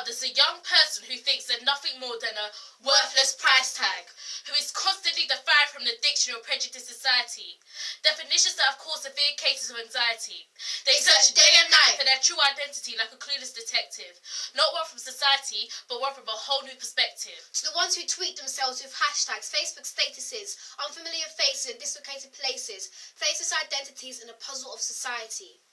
now there's a young person who thinks they're nothing more than a worthless price tag, who is constantly defied from the dictionary of prejudiced society. Definitions that have caused severe cases of anxiety. They search day and night for their true identity like a clueless detective. Not one from society, but one from a whole new perspective. To the ones who tweet themselves with hashtags, Facebook statuses, unfamiliar faces in dislocated places, faceless identities in a puzzle of society.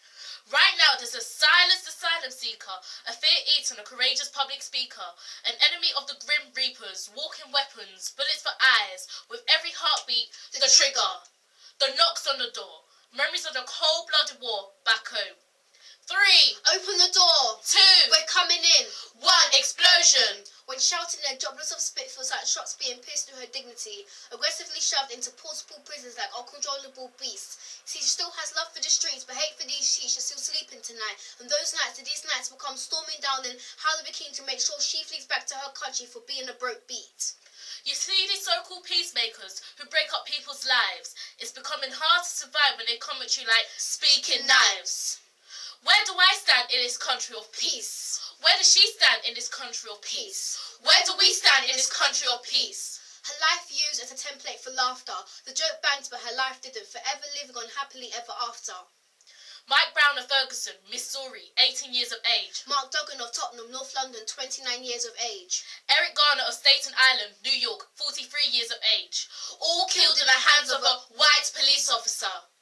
Right now, there's a silenced asylum seeker, a fear eater and a courageous public speaker, an enemy of the grim reapers, walking weapons, bullets for eyes, with every heartbeat, the trigger, the knocks on the door, memories of the cold-blooded war back home. 3. Open the door. 2. We're coming in. 1. Explosion. When shouting, their droplets of spit feels like shots being pierced through her dignity, aggressively shoved into portable prisons like uncontrollable beasts. See, she still has love for the streets, but hate for these sheets. She's still sleeping tonight. And those nights, these nights will come storming down, and how they begin to make sure she flees back to her country for being a broke beat. You see these so-called peacemakers who break up people's lives. It's becoming hard to survive when they come at you like speaking knives. Where do I stand in this country of peace? Where does she stand in this country of peace? Where do we stand in this country of peace? Her life used as a template for laughter. The joke banked, but her life didn't. Forever living on happily ever after. Mike Brown of Ferguson, Missouri, 18 years of age. Mark Duggan of Tottenham, North London, 29 years of age. Eric Garner of Staten Island, New York, 43 years of age. All killed in the hands of a white police officer.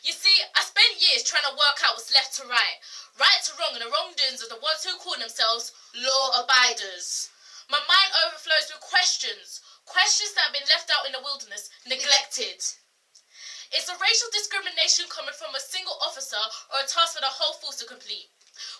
You see, I spent years trying to work out what's left to right to wrong, and the wrongdoings of the ones who call themselves law-abiders. My mind overflows with questions that have been left out in the wilderness, neglected. Is the racial discrimination coming from a single officer or a task for the whole force to complete?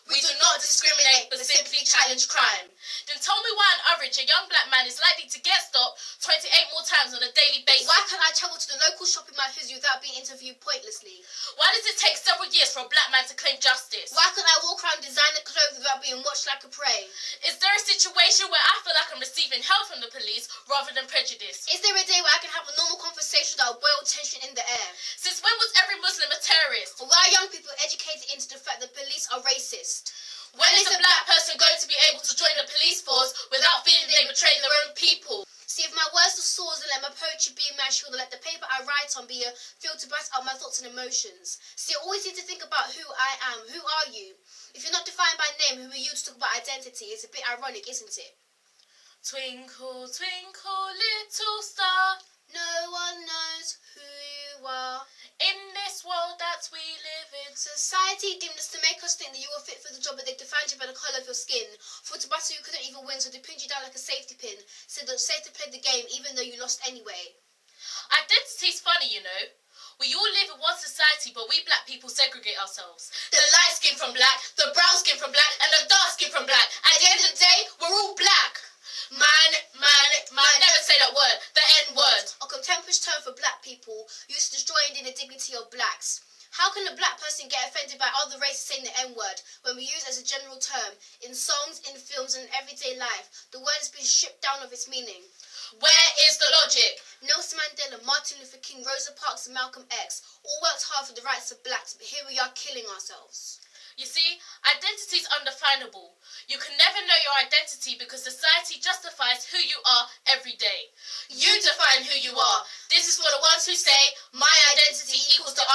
We do not discriminate, but simply challenge crime. Then tell me why on average a young black man is likely to get stopped 28 more times on a daily basis. Why can't I travel to the local shopping mart without being interviewed pointlessly? Why does it take several years for a black man to claim justice? Why can't I walk around designer clothes without being watched like a prey? Is there a situation where I feel like I'm receiving help from the police rather than prejudice? Is there a day where I can have a normal conversation without boiled tension in the air? Since when was every Muslim a terrorist? Or why are young people educated into the fact that police are racist? When is a black person going to be able to join the police force without feeling they betray their own people? See, if my words are swords and let my poetry be my shield, and let the paper I write on be a field to bat out my thoughts and emotions. See, I always need to think about who I am. Who are you? If you're not defined by name, who are you to talk about identity? It's a bit ironic, isn't it? Twinkle, twinkle, little star, no one knows who you are. In this world that we live in, society deemed us to make us think that you were fit for the job, but they defined you by the colour of your skin. For to battle you couldn't even win, so they pinned you down like a safety pin. Said that safe to play the game even though you lost anyway. Identity's funny, you know. We all live in one society, but we black people segregate ourselves. The light skin from black, the brown skin from black, and the dark skin from black. At the end of the day, we're all black. Man, never say that word, the N-word. A contemptuous term for black people used to destroy the dignity of blacks. How can a black person get offended by other races saying the N-word when we use it as a general term? In songs, in films, and in everyday life, the word has been stripped down of its meaning. Where is the logic? Nelson Mandela, Martin Luther King, Rosa Parks, and Malcolm X all worked hard for the rights of blacks, but here we are killing ourselves. You see, identity is undefinable. You can never know your identity because society justifies who you are every day. You define who you are. This is for the ones who say, my identity equals the